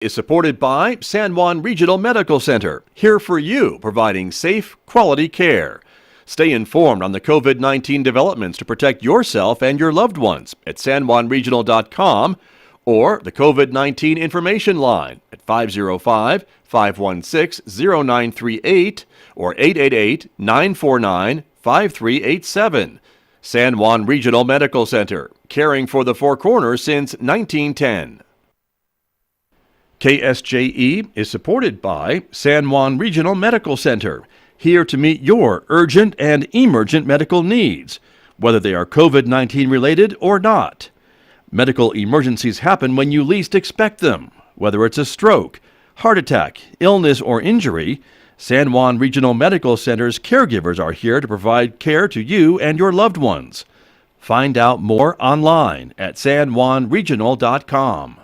Is supported by San Juan Regional Medical Center, here for you, providing safe, quality care. Stay informed on the COVID-19 developments to protect yourself and your loved ones at sanjuanregional.com or the COVID-19 information line at 505-516-0938 or 888-949-5387. San Juan Regional Medical Center, caring for the Four Corners since 1910. KSJE is supported by San Juan Regional Medical Center, here to meet your urgent and emergent medical needs, whether they are COVID-19 related or not. Medical emergencies happen when you least expect them, whether it's a stroke, heart attack, illness, or injury. San Juan Regional Medical Center's caregivers are here to provide care to you and your loved ones. Find out more online at sanjuanregional.com.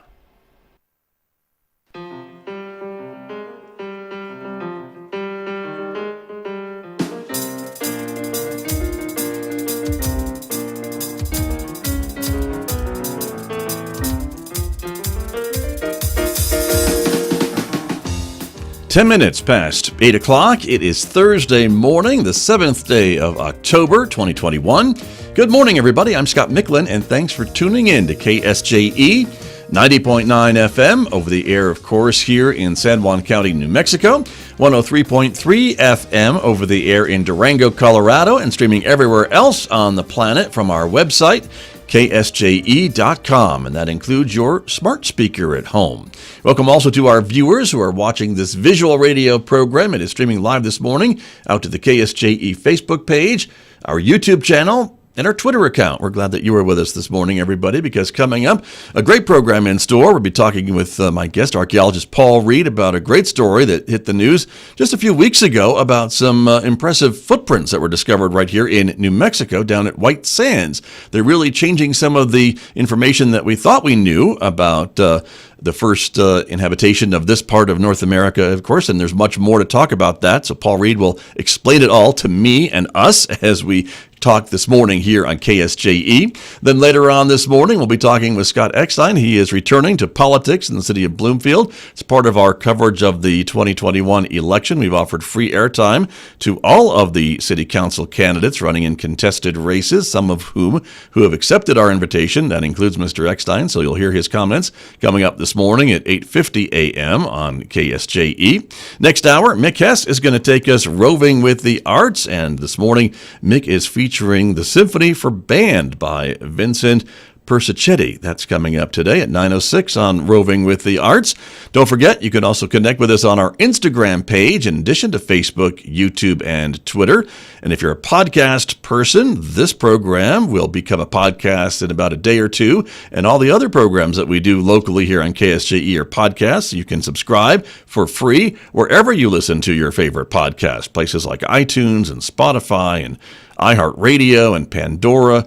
Ten minutes past 8 o'clock. It is Thursday morning, the 7th day of October, 2021. Good morning, everybody. I'm Scott Michlin, and thanks for tuning in to KSJE 90.9 FM, over the air, of course, here in San Juan County, New Mexico, 103.3 FM over the air in Durango, Colorado, and streaming everywhere else on the planet from our website, KSJE.com, and that includes your smart speaker at home. Welcome also to our viewers who are watching this visual radio program. It is streaming live this morning out to the KSJE Facebook page, our YouTube channel, and our Twitter account. We're glad that you are with us this morning, everybody, because coming up, a great program in store. We'll be talking with my guest, archaeologist Paul Reed, about a great story that hit the news just a few weeks ago about some impressive footprints that were discovered right here in New Mexico down at White Sands. They're really changing some of the information that we thought we knew about the first inhabitation of this part of North America, of course, and there's much more to talk about that. So Paul Reed will explain it all to me and us as we talk this morning here on KSJE. Then later on this morning, we'll be talking with Scott Michlin. He is returning to politics in the city of Bloomfield. It's part of our coverage of the 2021 election. We've offered free airtime to all of the city council candidates running in contested races, some of whom who have accepted our invitation. That includes Mr. Michlin, so you'll hear his comments coming up this morning at 8:50 a.m. on KSJE. Next hour, Mick Hess is going to take us roving with the arts, and this morning, Mick is featuring the Symphony for Band by Vincent Persichetti. That's coming up today at 9:06 on Roving with the Arts. Don't forget, you can also connect with us on our Instagram page in addition to Facebook, YouTube, and Twitter. And if you're a podcast person, this program will become a podcast in about a day or two. And all the other programs that we do locally here on KSJE are podcasts. You can subscribe for free wherever you listen to your favorite podcast, places like iTunes and Spotify and iHeartRadio and Pandora.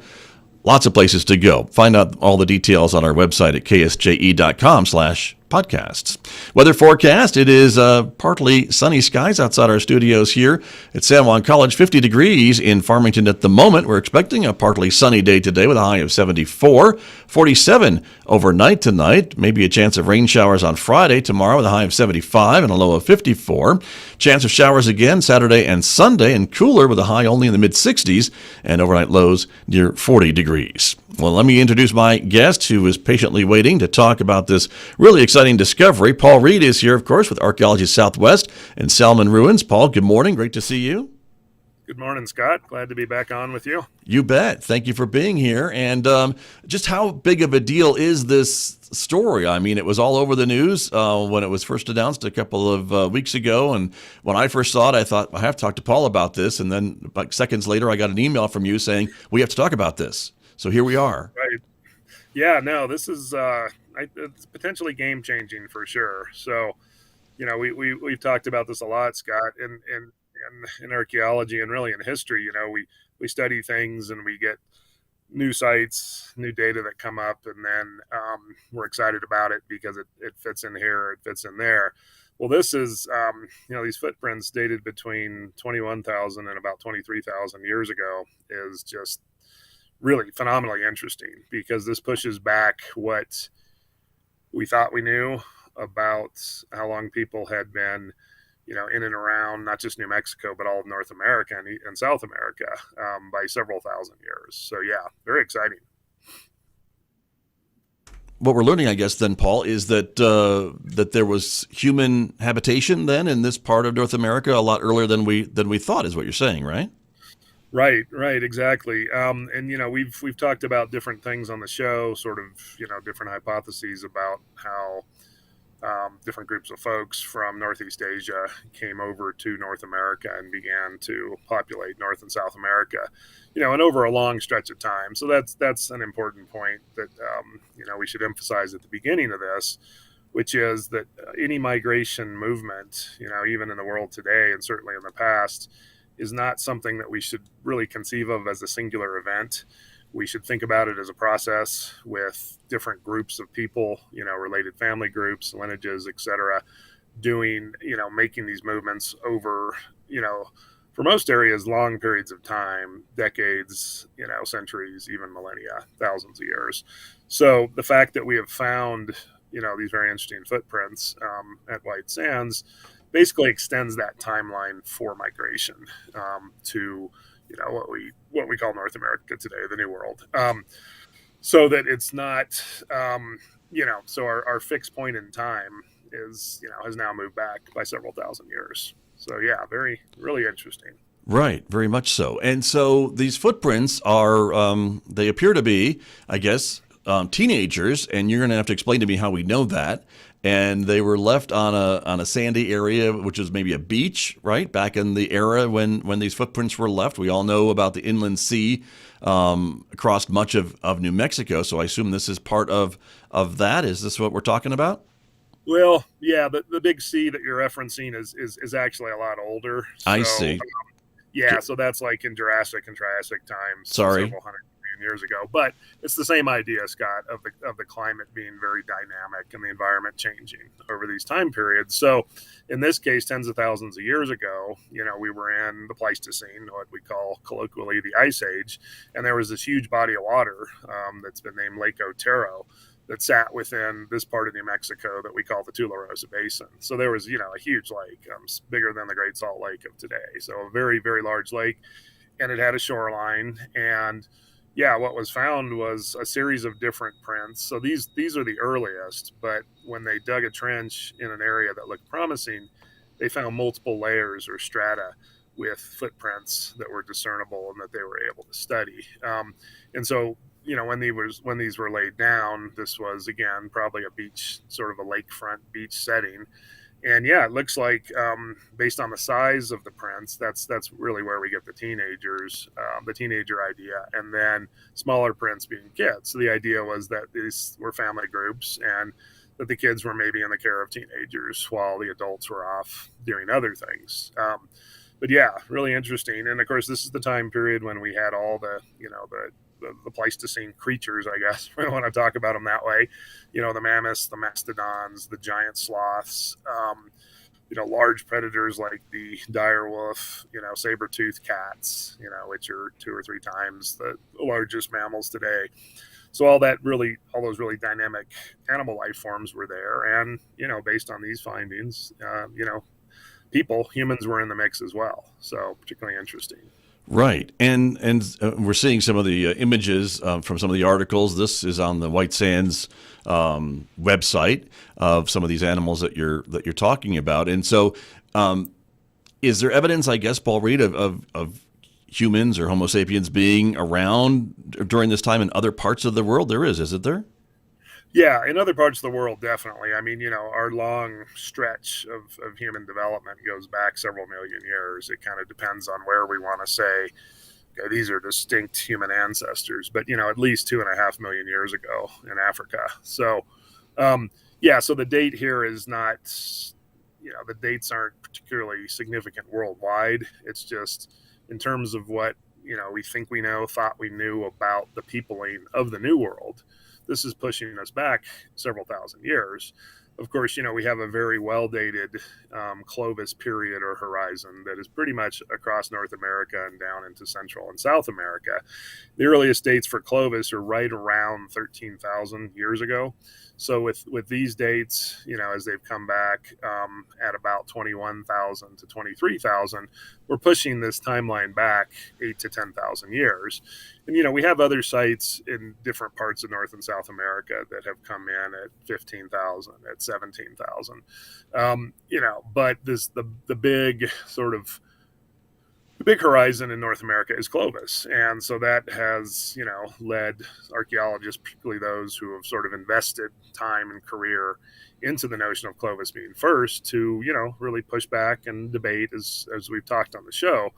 Lots of places to go. Find out all the details on our website at ksje.com/podcasts. Weather forecast, it is partly sunny skies outside our studios here at San Juan College. 50 degrees in Farmington at the moment. We're expecting a partly sunny day today with a high of 74. 47 overnight tonight. Maybe a chance of rain showers on Friday. Tomorrow with a high of 75 and a low of 54. Chance of showers again Saturday and Sunday, and cooler with a high only in the mid-60s and overnight lows near 40 degrees. Well, let me introduce my guest who is patiently waiting to talk about this really exciting discovery. Paul Reed is here, of course, with Archaeologist Southwest and Salmon Ruins. Paul, good morning. Great to see you. Good morning, Scott. Glad to be back on with you. You bet. Thank you for being here. And just how big of a deal is this story? I mean, it was all over the news when it was first announced a couple of weeks ago. And when I first saw it, I thought, I have to talk to Paul about this. And then like seconds later, I got an email from you saying, we have to talk about this. So here we are. Right. Yeah, no, this is it's potentially game-changing for sure. So, you know, we've talked about this a lot, Scott, in archaeology and really in history. You know, we study things and we get new sites, new data that come up, and then we're excited about it because it fits in here, it fits in there. Well, this is, these footprints dated between 21,000 and about 23,000 years ago is just really phenomenally interesting because this pushes back what we thought we knew about how long people had been, in and around not just New Mexico, but all of North America and South America by several thousand years. So yeah, very exciting. What we're learning, I guess, then, Paul, is that there was human habitation then in this part of North America a lot earlier than we thought, is what you're saying, right? Right, exactly. And we've talked about different things on the show, sort of different hypotheses about how different groups of folks from Northeast Asia came over to North America and began to populate North and South America, and over a long stretch of time. So that's an important point that we should emphasize at the beginning of this, which is that any migration movement, even in the world today and certainly in the past, is not something that we should really conceive of as a singular event. We should think about it as a process with different groups of people, related family groups, lineages, etc., doing, making these movements over, for most areas, long periods of time, decades, centuries, even millennia, thousands of years. So the fact that we have found, these very interesting footprints at White Sands basically extends that timeline for migration to what we call North America today, the New World. So that it's not, so our fixed point in time is, has now moved back by several thousand years. So yeah, really interesting. Right, very much so. And so these footprints are, they appear to be, I guess, teenagers, and you're going to have to explain to me how we know that. And they were left on a sandy area, which is maybe a beach, right? Back in the era when these footprints were left. We all know about the inland sea across much of New Mexico. So I assume this is part of that. Is this what we're talking about? Well, yeah, the big C that you're referencing is actually a lot older. I see. Yeah, so that's like in Jurassic and Triassic times, Sorry. several hundred million years ago. But it's the same idea, Scott, of the climate being very dynamic and the environment changing over these time periods. So in this case, tens of thousands of years ago, we were in the Pleistocene, what we call colloquially the Ice Age, and there was this huge body of water that's been named Lake Otero that sat within this part of New Mexico that we call the Tularosa Basin. So there was, a huge lake, bigger than the Great Salt Lake of today. So a very, very large lake, and it had a shoreline. And yeah, what was found was a series of different prints. So these are the earliest, but when they dug a trench in an area that looked promising, they found multiple layers or strata with footprints that were discernible and that they were able to study. And so when these were laid down, this was again probably a beach, sort of a lakefront beach setting, and yeah, it looks like based on the size of the prints, that's really where we get the teenager idea, and then smaller prints being kids. So the idea was that these were family groups, and that the kids were maybe in the care of teenagers while the adults were off doing other things. But yeah, really interesting. And of course, this is the time period when we had all the Pleistocene creatures, I guess, we don't want to talk about them that way. The mammoths, the mastodons, the giant sloths, large predators like the dire wolf, saber-toothed cats, which are 2 or 3 times the largest mammals today. So all those really dynamic animal life forms were there. And, based on these findings, humans were in the mix as well. So particularly interesting. Right, and we're seeing some of the images from some of the articles. This is on the White Sands website of some of these animals that you're talking about. And so, is there evidence, I guess, Paul Reed, of humans or Homo sapiens being around during this time in other parts of the world? There is, isn't there? Yeah, in other parts of the world, definitely. I mean, our long stretch of human development goes back several million years. It kind of depends on where we want to say, okay, these are distinct human ancestors, but, at least 2.5 million years ago in Africa. So, so the date here is not, the dates aren't particularly significant worldwide. It's just in terms of what, we think we thought we knew about the peopling of the New World. This is pushing us back several thousand years. of course, we have a very well dated Clovis period or horizon that is pretty much across North America and down into Central and South America. The earliest dates for Clovis are right around 13,000 years ago. So with these dates, as they've come back at about 21,000 to 23,000, we're pushing this timeline back 8 to 10,000 years. And, we have other sites in different parts of North and South America that have come in at 15,000, at 17,000. But the big sort of the big horizon in North America is Clovis. And so that has, led archaeologists, particularly those who have sort of invested time and career into the notion of Clovis being first, to, really push back and debate as we've talked on the show.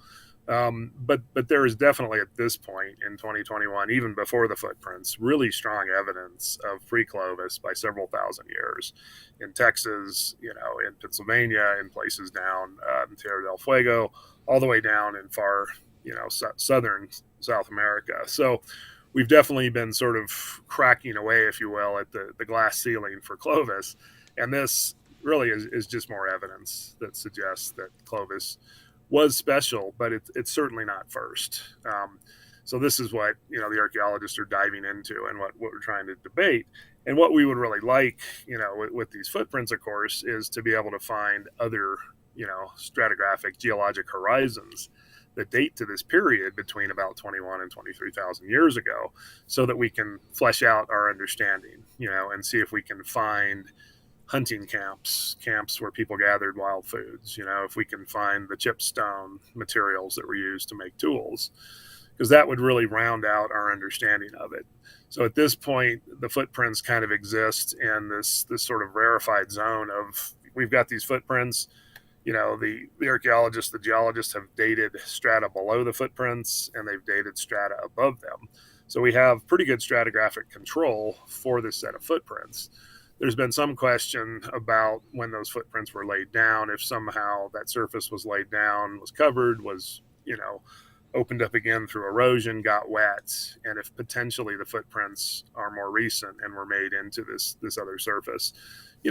But there is definitely at this point in 2021, even before the footprints, really strong evidence of pre-Clovis by several thousand years in Texas, in Pennsylvania, in places down in Tierra del Fuego, all the way down in far, southern South America. So we've definitely been sort of cracking away, if you will, at the glass ceiling for Clovis. And this really is just more evidence that suggests that Clovis was special, but it's certainly not first. So this is what, the archaeologists are diving into and what we're trying to debate. And what we would really like, with these footprints, of course, is to be able to find other, stratigraphic geologic horizons that date to this period between about 21 and 23,000 years ago, so that we can flesh out our understanding, and see if we can find hunting camps where people gathered wild foods, if we can find the chipstone materials that were used to make tools, because that would really round out our understanding of it. So at this point, the footprints kind of exist in this sort of rarefied zone of, we've got these footprints, the archaeologists, the geologists have dated strata below the footprints, and they've dated strata above them. So we have pretty good stratigraphic control for this set of footprints. There's been some question about when those footprints were laid down, if somehow that surface was laid down, was covered, was, opened up again through erosion, got wet, and if potentially the footprints are more recent and were made into this other surface.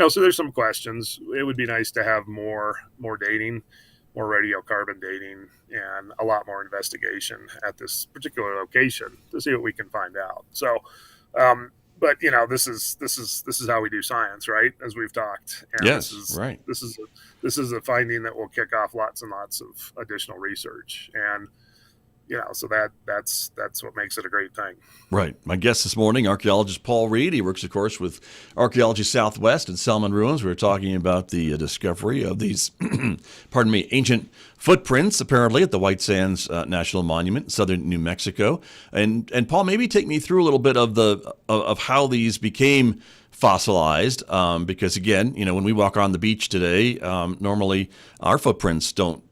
So there's some questions. It would be nice to have more dating, more radiocarbon dating, and a lot more investigation at this particular location to see what we can find out. So, but this is how we do science, right? As we've talked. And yes, this is, right. This is a finding that will kick off lots and lots of additional research, and so that's what makes it a great thing. Right. My guest this morning, archaeologist Paul Reed. He works, of course, with Archaeology Southwest and Salmon Ruins. We were talking about the discovery of these, ancient footprints, apparently, at the White Sands National Monument in southern New Mexico. And Paul, maybe take me through a little bit of how these became fossilized, because again, when we walk on the beach today, normally our footprints don't,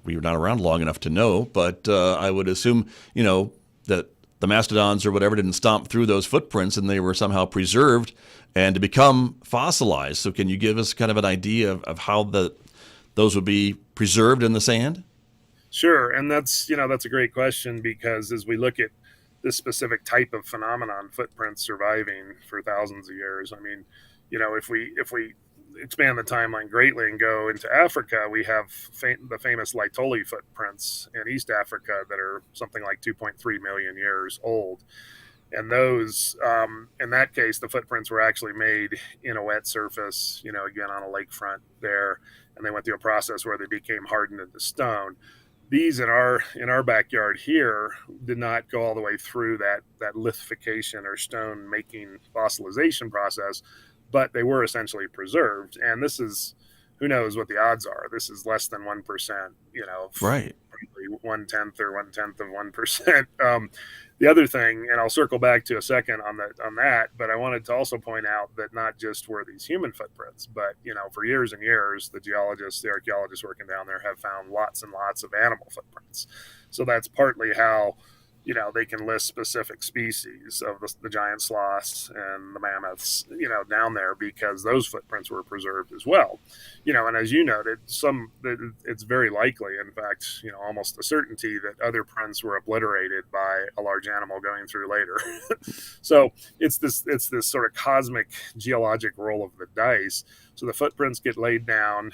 we were not around long enough to know, but I would assume, that the mastodons or whatever didn't stomp through those footprints and they were somehow preserved and to become fossilized. So can you give us kind of an idea of how those would be preserved in the sand? Sure. And that's a great question, because as we look at this specific type of phenomenon, footprints surviving for thousands of years. I mean, if we expand the timeline greatly and go into Africa, we have the famous Laetoli footprints in East Africa that are something like 2.3 million years old. And those, in that case, the footprints were actually made in a wet surface, again, on a lakefront there. And they went through a process where they became hardened into stone. These in our backyard here did not go all the way through that lithification or stone making fossilization process, but they were essentially preserved. And this is, who knows what the odds are? This is less than 1%, right? Probably 1/10 or 1/10 of 1%. The other thing, and I'll circle back to a second on that, but I wanted to also point out that not just were these human footprints, but for years and years, the geologists, the archaeologists working down there have found lots and lots of animal footprints. So that's partly how they can list specific species of the giant sloths and the mammoths, down there because those footprints were preserved as well. And as you noted, it's very likely, in fact, almost a certainty that other prints were obliterated by a large animal going through later. So it's this sort of cosmic geologic roll of the dice. So the footprints get laid down,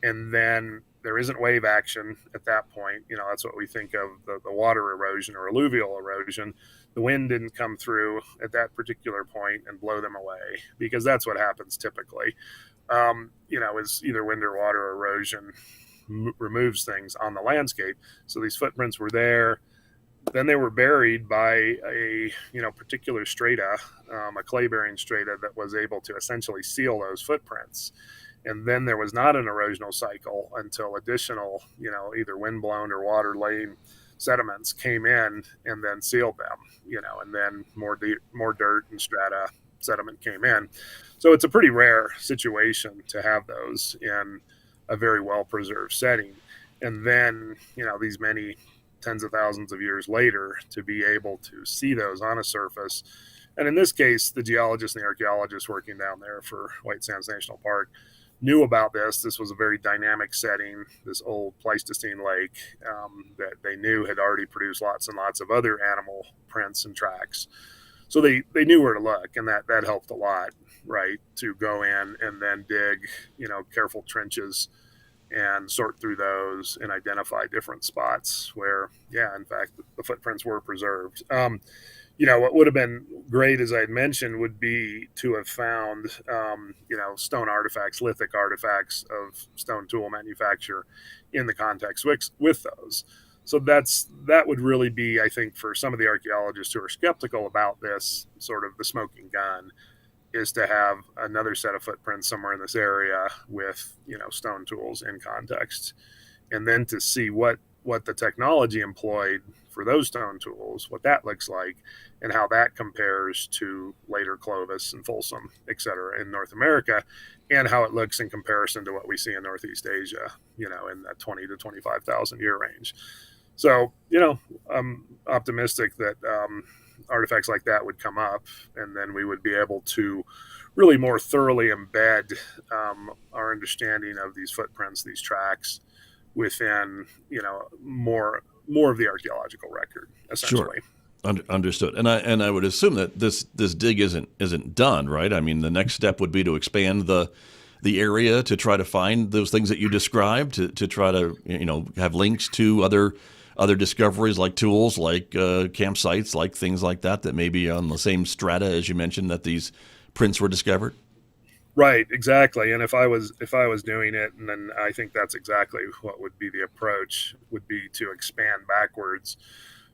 and then there isn't wave action at that point. That's what we think of the water erosion or alluvial erosion. The wind didn't come through at that particular point and blow them away, because that's what happens typically. Is either wind or water erosion removes things on the landscape. So these footprints were there. Then they were buried by a particular strata, a clay-bearing strata that was able to essentially seal those footprints. And then there was not an erosional cycle until additional, either wind-blown or water-laden sediments came in and then sealed them, and then more dirt and strata sediment came in. So it's a pretty rare situation to have those in a very well-preserved setting. And then, these many tens of thousands of years later, to be able to see those on a surface. And in this case, the geologists and the archaeologists working down there for White Sands National Park knew about this. This was a very dynamic setting, this old Pleistocene lake that they knew had already produced lots and lots of other animal prints and tracks. So they knew where to look, and that helped a lot, right? To go in and then dig, careful trenches and sort through those and identify different spots where, in fact, the footprints were preserved. What would have been great, as I had mentioned, would be to have found, stone artifacts, lithic artifacts of stone tool manufacture in the context with those. So that would really be, I think, for some of the archaeologists who are skeptical about this, sort of the smoking gun, is to have another set of footprints somewhere in this area with, stone tools in context, and then to see what the technology employed for those stone tools, what that looks like, and how that compares to later Clovis and Folsom, et cetera, in North America, and how it looks in comparison to what we see in Northeast Asia, in that 20 to 25,000 year range. So, I'm optimistic that artifacts like that would come up, and then we would be able to really more thoroughly embed our understanding of these footprints, these tracks, within more of the archaeological record, essentially. Sure. Understood. And I would assume that this dig isn't done, right? I mean, the next step would be to expand the area to try to find those things that you described, to try to have links to other discoveries, like tools, like campsites, like things like that may be on the same strata as you mentioned that these prints were discovered. Right, exactly. And if I was doing it, and then I think that's exactly what would be the approach, would be to expand backwards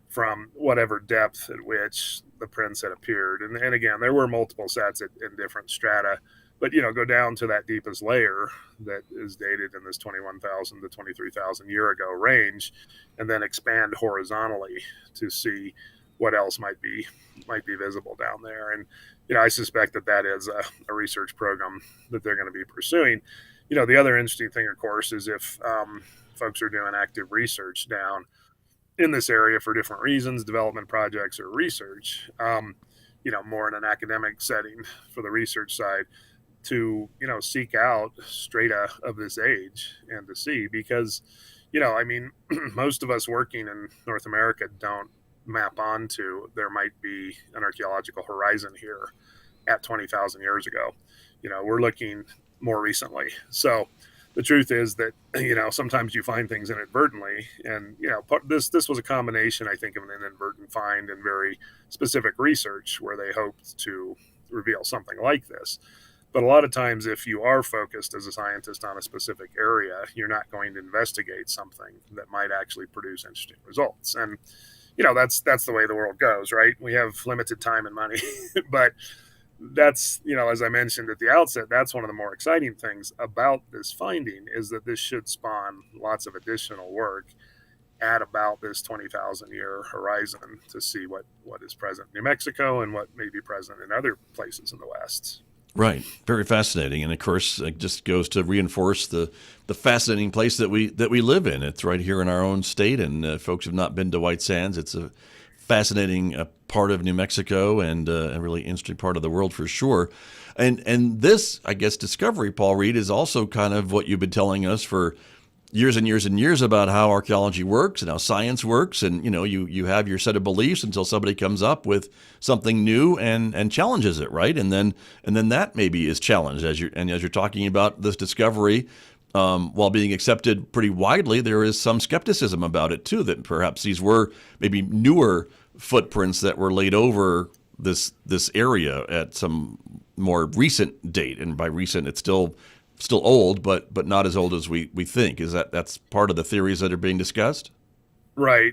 from whatever depth at which the prints had appeared. And again, there were multiple sets in different strata, but go down to that deepest layer that is dated in this 21,000 to 23,000 year ago range, and then expand horizontally to see what else might be visible down there. And I suspect that is a research program that they're going to be pursuing. The other interesting thing, of course, is if folks are doing active research down in this area for different reasons, development projects or research, more in an academic setting for the research side, to seek out strata of this age and to see, because most of us working in North America don't map onto there might be an archaeological horizon here at 20,000 years ago. We're looking more recently. So the truth is that sometimes you find things inadvertently, and this was a combination, I think, of an inadvertent find and very specific research where they hoped to reveal something like this. But a lot of times, if you are focused as a scientist on a specific area, you're not going to investigate something that might actually produce interesting results. And that's the way the world goes, right? We have limited time and money, but that's, as I mentioned at the outset, that's one of the more exciting things about this finding, is that this should spawn lots of additional work at about this 20,000 year horizon to see what is present in New Mexico and what may be present in other places in the West. Right. Very fascinating. And of course, it just goes to reinforce the fascinating place that we live in. It's right here in our own state, and folks have not been to White Sands. It's a fascinating part of New Mexico, and a really interesting part of the world for sure. And this, I guess, discovery, Paul Reed, is also kind of what you've been telling us for years and years and years about how archaeology works and how science works. And you have your set of beliefs until somebody comes up with something new and challenges it, right? And then that maybe is challenged as you're talking about this discovery. While being accepted pretty widely, there is some skepticism about it too, that perhaps these were maybe newer footprints that were laid over this area at some more recent date. And by recent, it's still old, but not as old as we think. That's part of the theories that are being discussed? Right.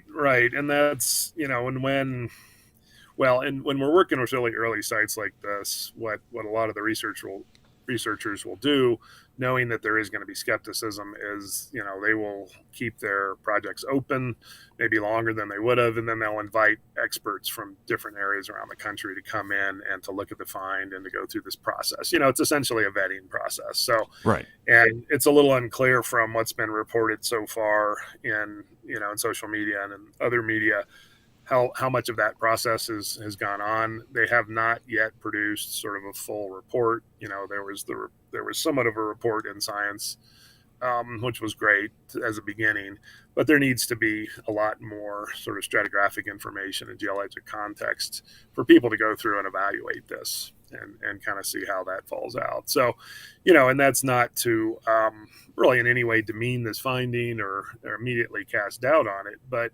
And that's, and when we're working with really early sites like this, what a lot of the researchers will do, knowing that there is going to be skepticism, is they will keep their projects open maybe longer than they would have, and then they'll invite experts from different areas around the country to come in and to look at the find and to go through this process. It's essentially a vetting process. So right. And it's a little unclear from what's been reported so far in in social media and in other media how much of that process has gone on. They have not yet produced sort of a full report. There was somewhat of a report in Science, which was great as a beginning, but there needs to be a lot more sort of stratigraphic information and geologic context for people to go through and evaluate this and kind of see how that falls out. So, and that's not to really in any way demean this finding or immediately cast doubt on it, but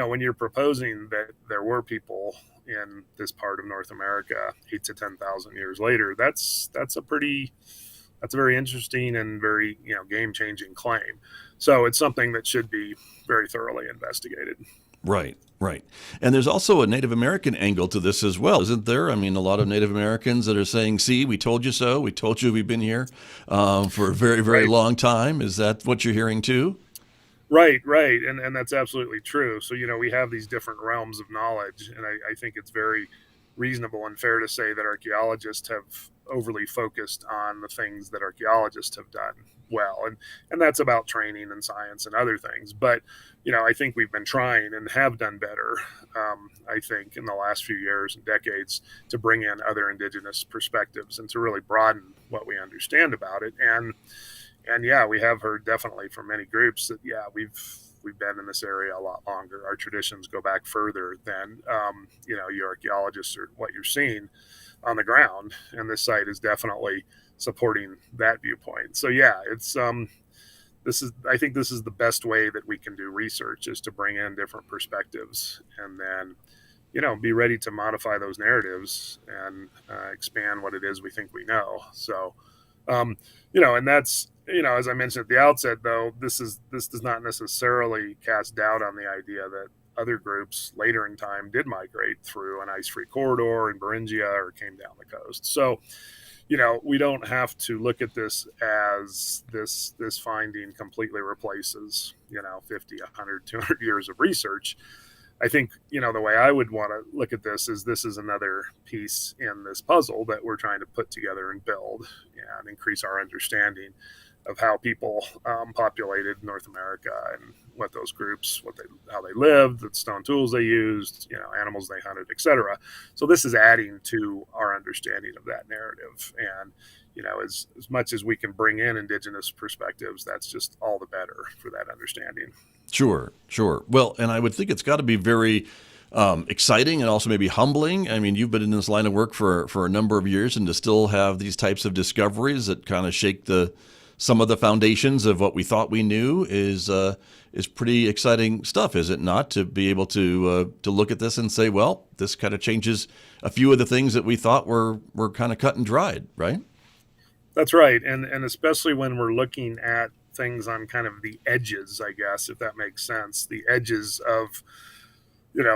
when you're proposing that there were people in this part of North America 8 to 10,000 years later, that's a very interesting and very game-changing claim. So it's something that should be very thoroughly investigated. Right. And there's also a Native American angle to this as well, isn't there? I mean, a lot of Native Americans that are saying, "See, we told you so. We told you we've been here for a very, very long time." Is that what you're hearing too? Right. And that's absolutely true. So, we have these different realms of knowledge, and I think it's very reasonable and fair to say that archaeologists have overly focused on the things that archaeologists have done well. And that's about training and science and other things. But, I think we've been trying and have done better, I think, in the last few years and decades to bring in other indigenous perspectives and to really broaden what we understand about it. And yeah, we have heard definitely from many groups that, we've been in this area a lot longer. Our traditions go back further than, your archaeologists or what you're seeing on the ground. And this site is definitely supporting that viewpoint. So yeah, it's, I think this is the best way that we can do research, is to bring in different perspectives and then, be ready to modify those narratives and expand what it is we think we know. So, and that's, as I mentioned at the outset, though, this does not necessarily cast doubt on the idea that other groups later in time did migrate through an ice-free corridor in Beringia or came down the coast. So, we don't have to look at this as this finding completely replaces, 50, 100, 200 years of research. I think, the way I would want to look at this is another piece in this puzzle that we're trying to put together and build and increase our understanding of how people populated North America and what those groups, how they lived, the stone tools they used, animals they hunted, etc. So this is adding to our understanding of that narrative. And, as much as we can bring in indigenous perspectives, that's just all the better for that understanding. Sure. Well, and I would think it's got to be very exciting and also maybe humbling. I mean, you've been in this line of work for a number of years, and to still have these types of discoveries that kind of shake some of the foundations of what we thought we knew is pretty exciting stuff, is it not? To be able to look at this and say, well, this kind of changes a few of the things that we thought were kind of cut and dried, right? That's right, and especially when we're looking at things on kind of the edges, I guess, if that makes sense, the edges of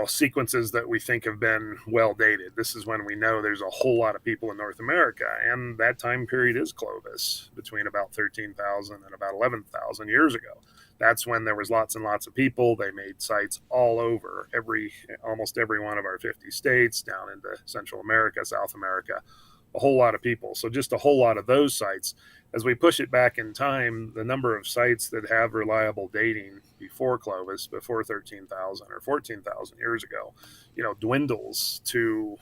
sequences that we think have been well dated. This is when we know there's a whole lot of people in North America, and that time period is Clovis, between about 13,000 and about 11,000 years ago. That's when there was lots and lots of people. They made sites all over almost every one of our 50 states, down into Central America, South America, a whole lot of people. So just a whole lot of those sites. As we push it back in time, the number of sites that have reliable dating before Clovis, before 13,000 or 14,000 years ago, dwindles to,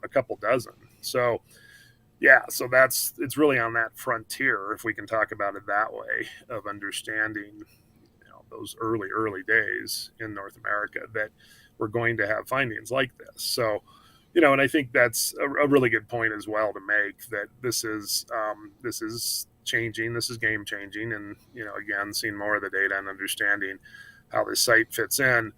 a couple dozen. So, yeah, so it's really on that frontier, if we can talk about it that way, of understanding, those early days in North America that we're going to have findings like this. So, and I think that's a really good point as well to make, that this is changing, this is game changing, and again, seeing more of the data and understanding how this site fits in.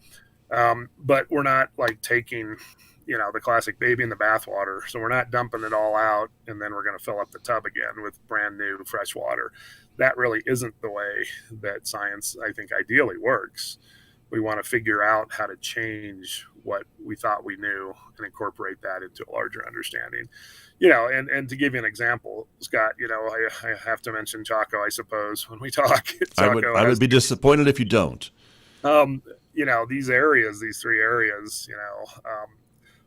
But we're not like taking, the classic baby in the bathwater. So we're not dumping it all out and then we're going to fill up the tub again with brand new fresh water. That really isn't the way that science, I think, ideally works. We want to figure out how to change what we thought we knew and incorporate that into a larger understanding. And to give you an example, Scott, I have to mention Chaco, I suppose, when we talk. Chaco I would be disappointed if you don't. These areas, these three areas,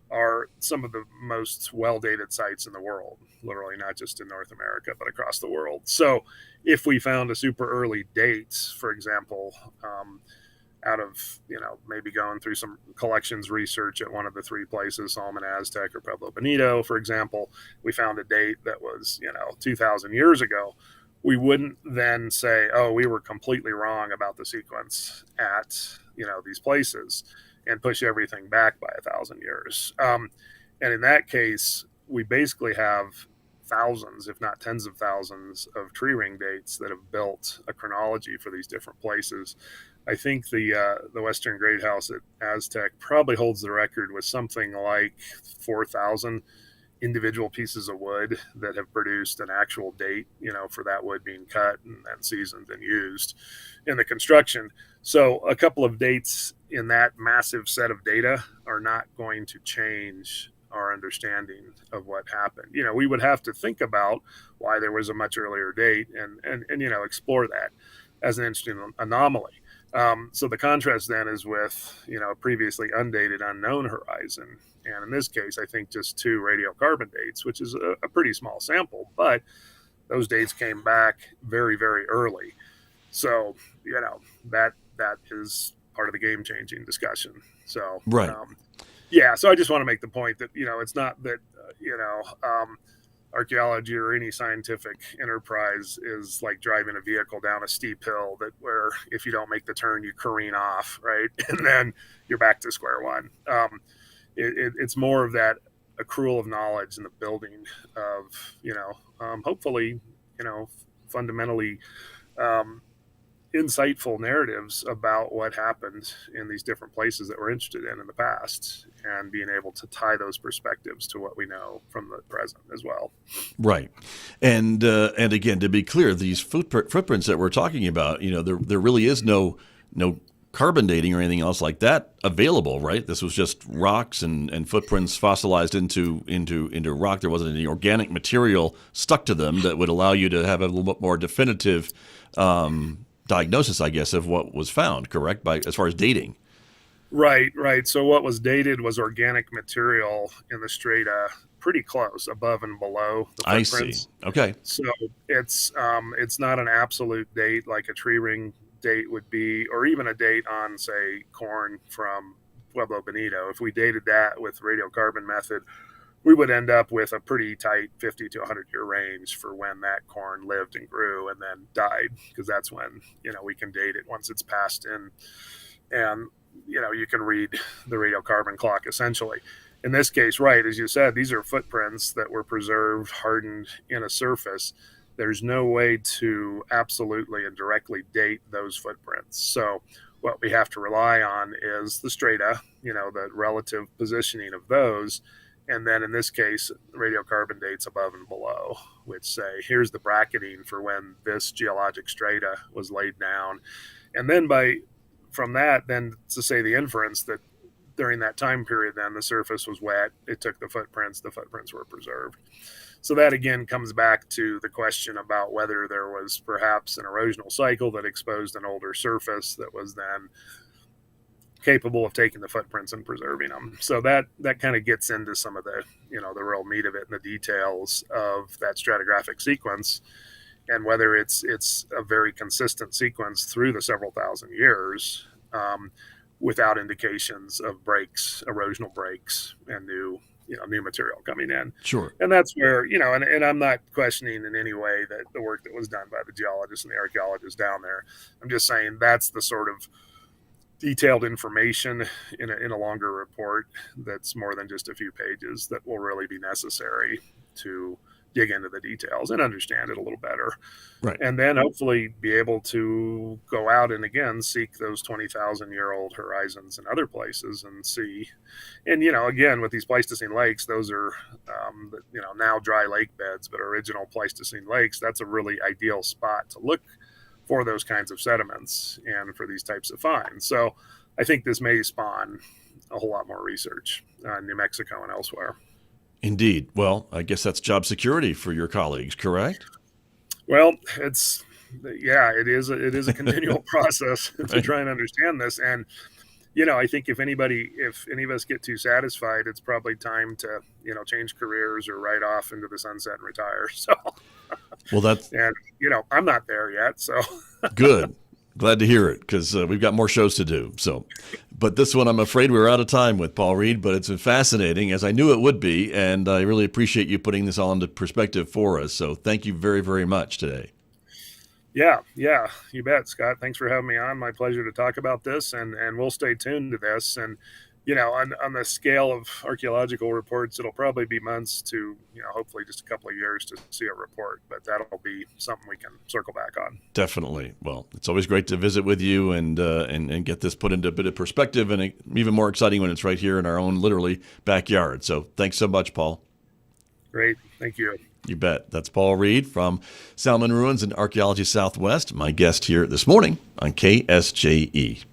are some of the most well-dated sites in the world, literally not just in North America, but across the world. So if we found a super early date, for example, out of, maybe going through some collections research at one of the three places, Solomon, Aztec, or Pueblo Bonito, for example, we found a date that was, 2,000 years ago, we wouldn't then say, oh, we were completely wrong about the sequence at, these places, and push everything back by 1,000 years. And in that case, we basically have thousands, if not tens of thousands, of tree ring dates that have built a chronology for these different places. I think the Western Great House at Aztec probably holds the record with something like 4,000 individual pieces of wood that have produced an actual date, for that wood being cut and then seasoned and used in the construction. So a couple of dates in that massive set of data are not going to change our understanding of what happened. We would have to think about why there was a much earlier date and explore that as an interesting anomaly. So the contrast then is with, previously undated unknown horizon. And in this case, I think just 2 radiocarbon dates, which is a pretty small sample, but those dates came back very, very early. So, that is part of the game changing discussion. So, right. So I just want to make the point that, it's not that, archaeology or any scientific enterprise is like driving a vehicle down a steep hill where if you don't make the turn, you careen off, right? And then you're back to square one. It's more of that accrual of knowledge and the building of, hopefully, fundamentally insightful narratives about what happened in these different places that we're interested in the past, and being able to tie those perspectives to what we know from the present as well. Right. And again, to be clear, these footprints that we're talking about, there really is no carbon dating or anything else like that available, right? This was just rocks and footprints fossilized into rock. There wasn't any organic material stuck to them that would allow you to have a little bit more definitive diagnosis, I guess, of what was found, correct? As far as dating. Right. So what was dated was organic material in the strata, pretty close above and below the footprints. I see. Okay. So it's not an absolute date like a tree ring date would be, or even a date on, say, corn from Pueblo Bonito. If we dated that with radiocarbon method, we would end up with a pretty tight 50 to 100 year range for when that corn lived and grew and then died, because that's when, we can date it once it's passed in, and, you can read the radiocarbon clock essentially. In this case, right, as you said, these are footprints that were preserved, hardened in a surface. There's no way to absolutely and directly date those footprints. So what we have to rely on is the strata, the relative positioning of those. And then in this case, radiocarbon dates above and below, which say, here's the bracketing for when this geologic strata was laid down. And then from that, then to say the inference that during that time period, then the surface was wet, it took the footprints were preserved. So that again comes back to the question about whether there was perhaps an erosional cycle that exposed an older surface that was then capable of taking the footprints and preserving them. So that kind of gets into some of the the real meat of it and the details of that stratigraphic sequence, and whether it's a very consistent sequence through the several thousand years, without indications of breaks, erosional breaks, and new material coming in. Sure. And that's where, and I'm not questioning in any way that the work that was done by the geologists and the archaeologists down there. I'm just saying that's the sort of detailed information in a longer report that's more than just a few pages that will really be necessary to dig into the details and understand it a little better. Right. And then hopefully be able to go out and again seek those 20,000-year-old horizons in other places and see. And again, with these Pleistocene lakes, those are now dry lake beds, but original Pleistocene lakes, that's a really ideal spot to look for those kinds of sediments and for these types of finds. So I think this may spawn a whole lot more research in New Mexico and elsewhere. Indeed. Well, I guess that's job security for your colleagues, correct? Well, it is a continual process to try and understand this. And, I think if any of us get too satisfied, it's probably time to, change careers or ride off into the sunset and retire. So, well, I'm not there yet. So good. Glad to hear it, because we've got more shows to do. So, but this one, I'm afraid we're out of time with, Paul Reed, but it's been fascinating, as I knew it would be, and I really appreciate you putting this all into perspective for us. So thank you very, very much today. Yeah, you bet, Scott. Thanks for having me on. My pleasure to talk about this, and we'll stay tuned to this. And, on the scale of archaeological reports, it'll probably be months to, hopefully just a couple of years to see a report, but that'll be something we can circle back on. Definitely. Well, it's always great to visit with you and get this put into a bit of perspective, and even more exciting when it's right here in our own, literally, backyard. So thanks so much, Paul. Great. Thank you. You bet. That's Paul Reed from Salmon Ruins and Archaeology Southwest, my guest here this morning on KSJE.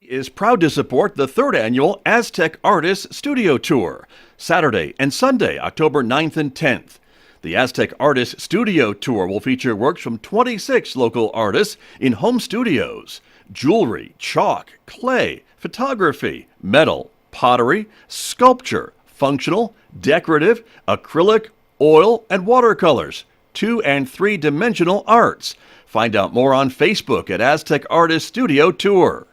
Is proud to support the third annual Aztec Artists Studio Tour, Saturday and Sunday, October 9th and 10th. The Aztec Artists Studio Tour will feature works from 26 local artists in home studios. Jewelry, chalk, clay, photography, metal, pottery, sculpture, functional, decorative, acrylic, oil, and watercolors, 2- and 3-dimensional arts. Find out more on Facebook at Aztec Artists Studio Tour.